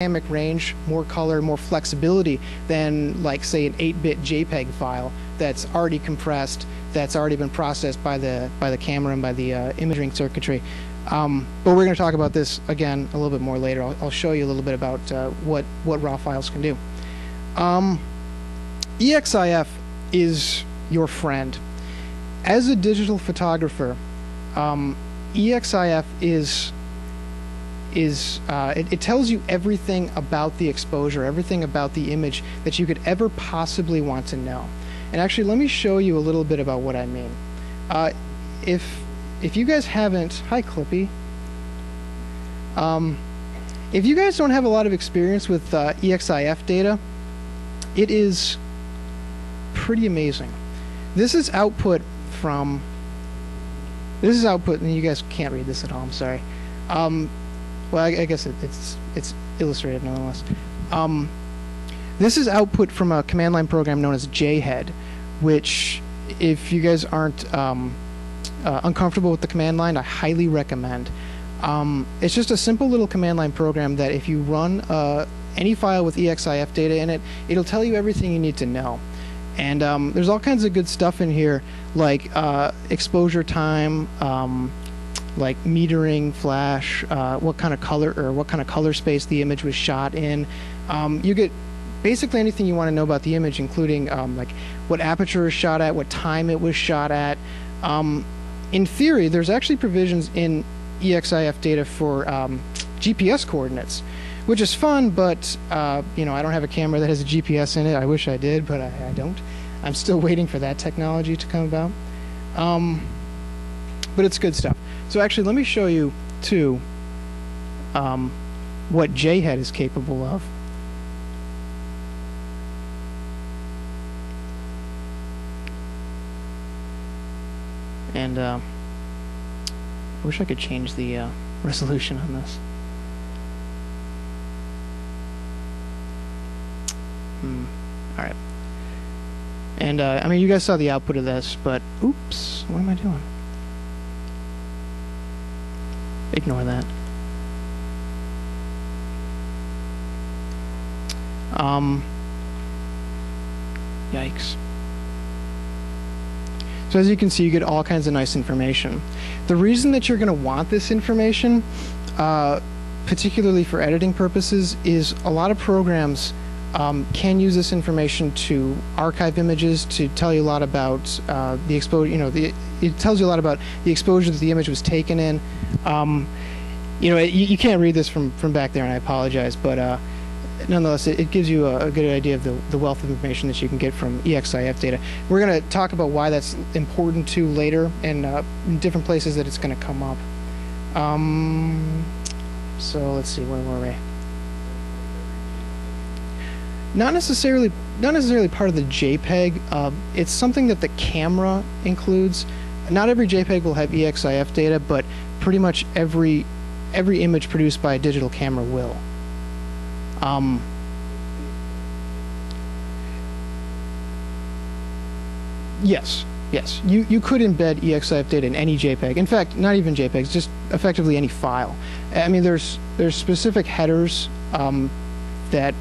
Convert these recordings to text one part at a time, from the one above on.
dynamic range, more color, more flexibility than, like, say, an 8-bit JPEG file that's already compressed, that's already been processed by the camera and by the imaging circuitry. But we're going to talk about this again a little bit more later. I'll show you a little bit about what RAW files can do. EXIF is your friend. As a digital photographer, EXIF it tells you everything about the exposure, everything about the image that you could ever possibly want to know. And actually, let me show you a little bit about what I mean. If you guys haven't, hi Clippy. If you guys don't have a lot of experience with EXIF data, it is pretty amazing. This is output from. This is output, and you guys can't read this at all. I'm sorry. Well, I guess it's illustrated nonetheless. This is output from a command line program known as JHead, which, if you guys aren't uncomfortable with the command line, I highly recommend. It's just a simple little command line program that if you run any file with EXIF data in it, it'll tell you everything you need to know. And there's all kinds of good stuff in here, like exposure time, like metering, flash, what kind of color or what kind of color space the image was shot in. You get basically anything you want to know about the image, including like what aperture is shot at, what time it was shot at. In theory, there's actually provisions in EXIF data for GPS coordinates, which is fun, but you know, I don't have a camera that has a GPS in it. I wish I did, but I don't. I'm still waiting for that technology to come about. But it's good stuff. So actually, let me show you too what JHead is capable of. And I wish I could change the resolution on this. All right. And I mean, you guys saw the output of this, but oops, what am I doing? Ignore that. Yikes. So as you can see, you get all kinds of nice information. The reason that you're going to want this information, particularly for editing purposes, is a lot of programs can use this information to archive images, to tell you a lot about the exposure. You know, it tells you a lot about the exposure that the image was taken in. You know, you can't read this from back there, and I apologize, but nonetheless, it gives you a good idea of the wealth of information that you can get from EXIF data. We're going to talk about why that's important too later, and in different places that it's going to come up. So let's see, where were we? Not necessarily part of the JPEG. It's something that the camera includes. Not every JPEG will have EXIF data, but pretty much every image produced by a digital camera will. Yes. You could embed EXIF data in any JPEG. In fact, not even JPEGs, just effectively any file. I mean, there's specific headers that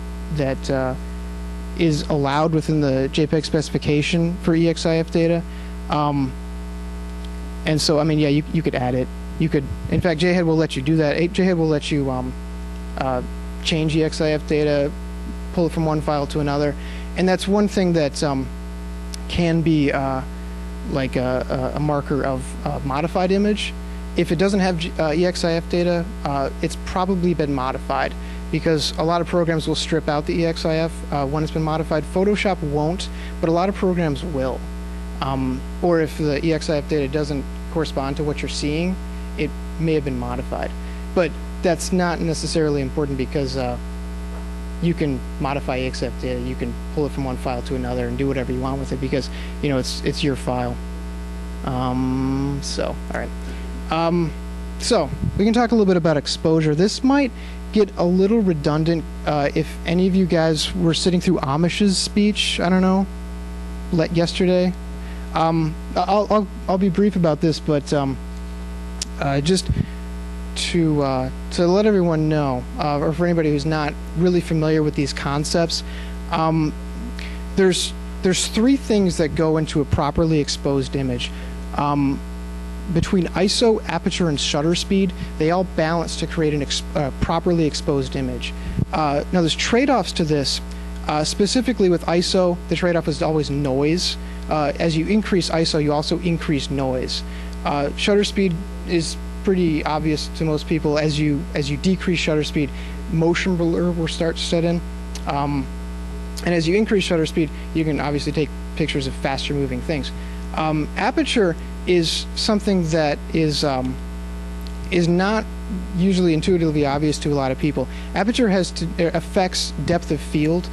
is allowed within the JPEG specification for EXIF data. And so, I mean, yeah, you could add it. You could, in fact, JHead will let you do that. JHead will let you change EXIF data, pull it from one file to another, and that's one thing that can be like a marker of a modified image. If it doesn't have EXIF data, it's probably been modified, because a lot of programs will strip out the EXIF when it's been modified. Photoshop won't, but a lot of programs will. Or if the EXIF data doesn't correspond to what you're seeing, it may have been modified. But that's not necessarily important, because you can modify EXIF data. You can pull it from one file to another and do whatever you want with it, because, you know, it's your file. So, all right. So we can talk a little bit about exposure. This might get a little redundant if any of you guys were sitting through Amish's speech, I don't know, yesterday. I'll be brief about this, but just to let everyone know, or for anybody who's not really familiar with these concepts, there's three things that go into a properly exposed image. Between ISO, aperture, and shutter speed, they all balance to create a properly exposed image. Now there's trade-offs to this. Specifically with ISO, the trade-off is always noise. As you increase ISO, you also increase noise. Shutter speed is pretty obvious to most people. As you decrease shutter speed, motion blur will start to set in. And as you increase shutter speed, you can obviously take pictures of faster moving things. Aperture is something that is not usually intuitively obvious to a lot of people. Aperture affects depth of field.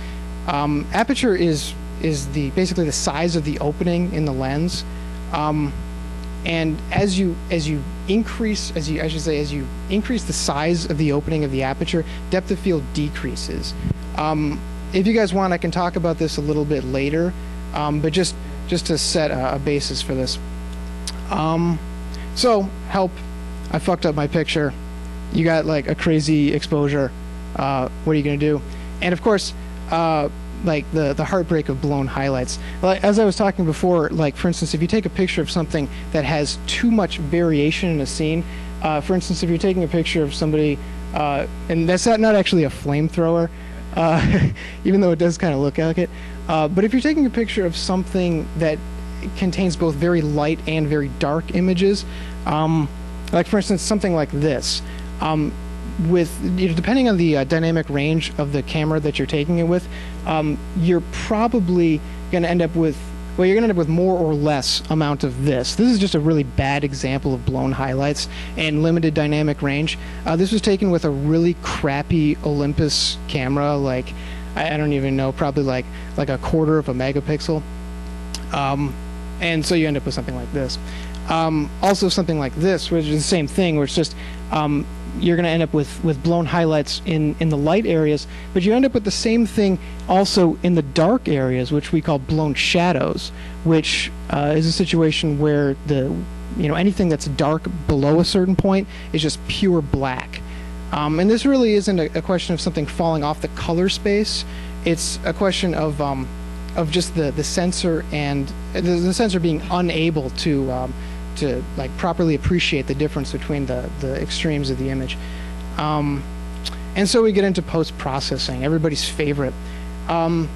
Aperture is basically the size of the opening in the lens, and as you increase the size of the opening of the aperture, depth of field decreases. If you guys want, I can talk about this a little bit later, but just to set a basis for this. So help, I fucked up my picture. You got like a crazy exposure. What are you gonna do? And of course, like the heartbreak of blown highlights. Like, as I was talking before, like for instance, if you take a picture of something that has too much variation in a scene, for instance, if you're taking a picture of somebody, and that's not actually a flamethrower, even though it does kind of look like it, but if you're taking a picture of something that contains both very light and very dark images, like for instance something like this, depending on the dynamic range of the camera that you're taking it with, you're probably going to end up with, well, you're going to end up with more or less amount of this. This is just a really bad example of blown highlights and limited dynamic range. This was taken with a really crappy Olympus camera, like I don't even know, probably like a quarter of a megapixel. And so you end up with something like this. Also something like this, which is the same thing, where it's just you're going to end up with blown highlights in the light areas, but you end up with the same thing also in the dark areas, which we call blown shadows, which is a situation where anything that's dark below a certain point is just pure black. And this really isn't a question of something falling off the color space. It's a question of just the sensor and the sensor being unable to like properly appreciate the difference between the extremes of the image. And so we get into post-processing, everybody's favorite. And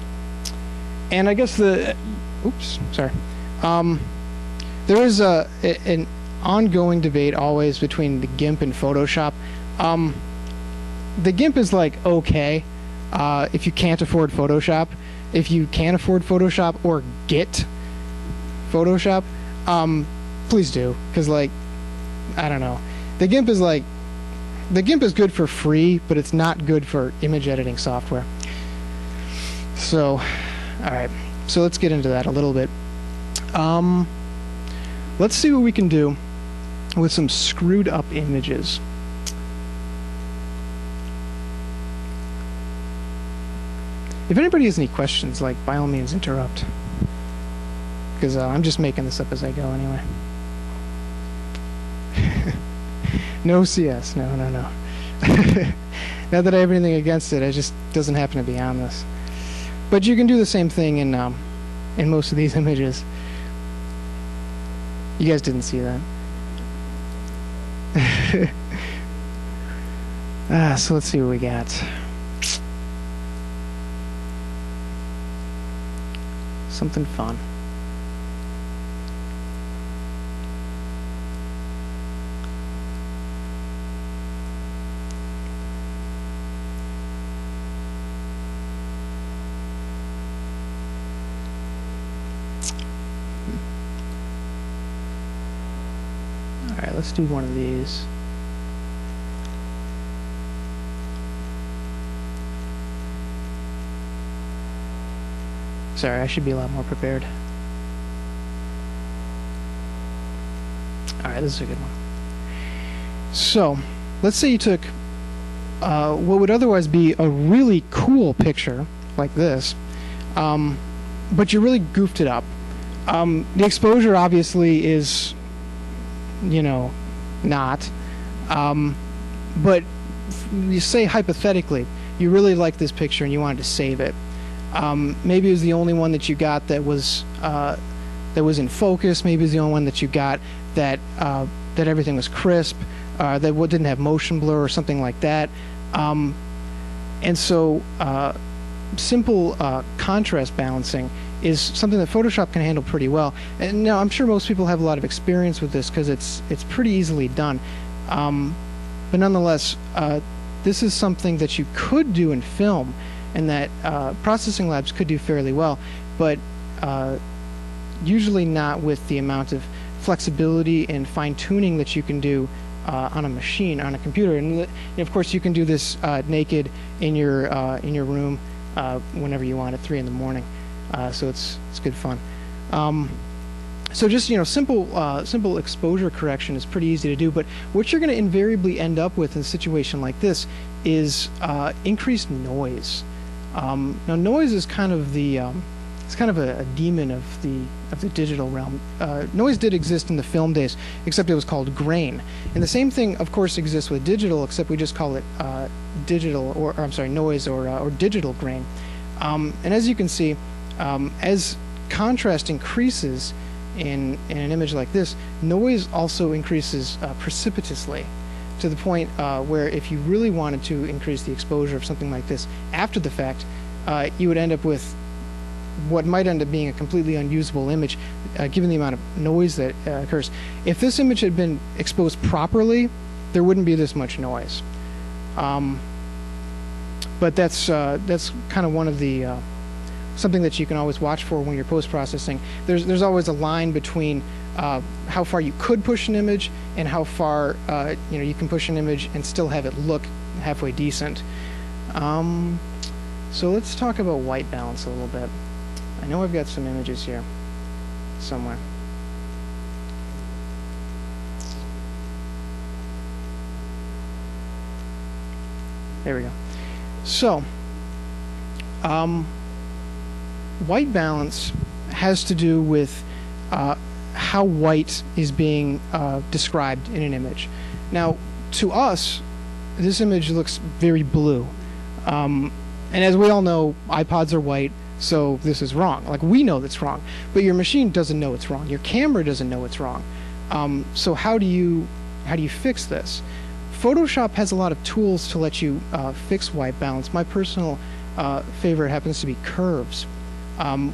I guess there is an ongoing debate always between the GIMP and Photoshop. The GIMP is like okay if you can't afford Photoshop. If you can afford Photoshop or get Photoshop, please do, because like I don't know, the GIMP is good for free, but it's not good for image editing software. So, all right, so let's get into that a little bit. Let's see what we can do with some screwed up images. If anybody has any questions, like by all means interrupt, because I'm just making this up as I go anyway. No CS, no. Not that I have anything against it, it just doesn't happen to be on this. But you can do the same thing in most of these images. You guys didn't see that. So let's see what we got. Something fun. All right, let's do one of these. Sorry, I should be a lot more prepared. Alright, this is a good one. So, let's say you took what would otherwise be a really cool picture, like this, but you really goofed it up. The exposure obviously is, not. but you say hypothetically, you really like this picture and you wanted to save it. Maybe it was the only one that you got that was in focus. Maybe it was the only one that you got that that everything was crisp, that didn't have motion blur or something like that. And so simple contrast balancing is something that Photoshop can handle pretty well. And now I'm sure most people have a lot of experience with this because it's pretty easily done. But nonetheless, this is something that you could do in film and that processing labs could do fairly well, but usually not with the amount of flexibility and fine-tuning that you can do on a machine, on a computer. And of course, you can do this naked in your room whenever you want at 3 in the morning. So it's good fun. So just simple exposure correction is pretty easy to do. But what you're going to invariably end up with in a situation like this is increased noise. Now, noise is kind of it's kind of a demon of the digital realm. Noise did exist in the film days, except it was called grain. And the same thing, of course, exists with digital, except we just call it noise or digital grain. And as you can see, as contrast increases in an image like this, noise also increases precipitously, to the point where if you really wanted to increase the exposure of something like this after the fact, you would end up with what might end up being a completely unusable image, given the amount of noise that occurs. If this image had been exposed properly, there wouldn't be this much noise. But that's kind of one of the something that you can always watch for when you're post-processing. There's always a line between how far you could push an image and how far you can push an image and still have it look halfway decent. So let's talk about white balance a little bit. I know I've got some images here somewhere. There we go. So, white balance has to do with how white is being described in an image. Now, to us, this image looks very blue. And as we all know, iPods are white, so this is wrong. Like, we know that's wrong, but your machine doesn't know it's wrong. Your camera doesn't know it's wrong. So how do you fix this? Photoshop has a lot of tools to let you fix white balance. My personal favorite happens to be curves,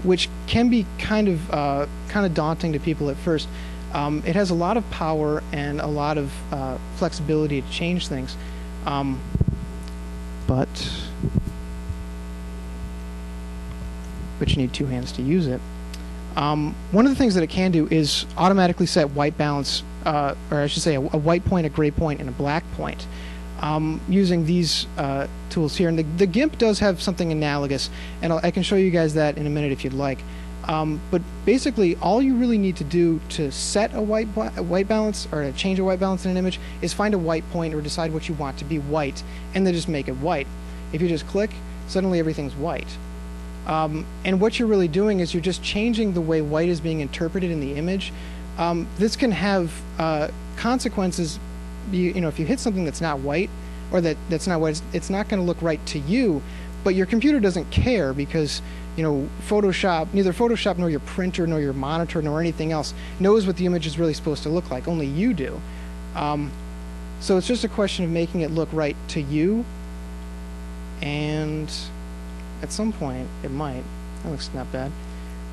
which can be kind of daunting to people at first. It has a lot of power and a lot of flexibility to change things, but you need 2 hands to use it. One of the things that it can do is automatically set white balance, or I should say a white point, a gray point, and a black point, using these tools here. And the GIMP does have something analogous, and I can show you guys that in a minute if you'd like. But basically, all you really need to do to set a white balance, or to change a white balance in an image, is find a white point or decide what you want to be white, and then just make it white. If you just click, suddenly everything's white. And what you're really doing is you're just changing the way white is being interpreted in the image. This can have consequences. If you hit something that's not white, or that's not white, it's not going to look right to you, but your computer doesn't care, because neither Photoshop nor your printer nor your monitor nor anything else knows what the image is really supposed to look like. Only you do. So it's just a question of making it look right to you, and at some point it might. That looks not bad.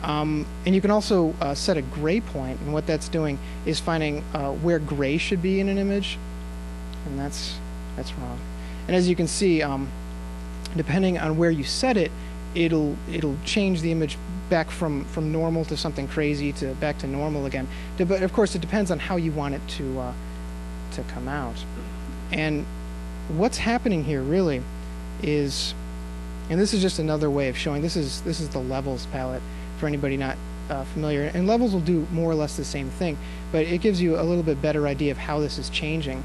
And you can also set a gray point, and what that's doing is finding where gray should be in an image, and that's wrong. And as you can see, depending on where you set it, it'll change the image back from normal to something crazy to back to normal again. But of course, it depends on how you want it to come out. And what's happening here really is, and this is just another way of showing, this is the levels palette for anybody not familiar. And levels will do more or less the same thing, but it gives you a little bit better idea of how this is changing.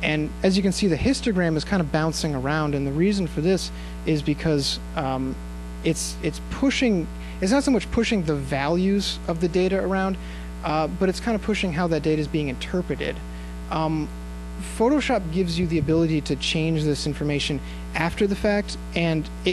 And as you can see, the histogram is kind of bouncing around, and the reason for this is because it's pushing. It's not so much pushing the values of the data around, but it's kind of pushing how that data is being interpreted. Photoshop gives you the ability to change this information after the fact, and it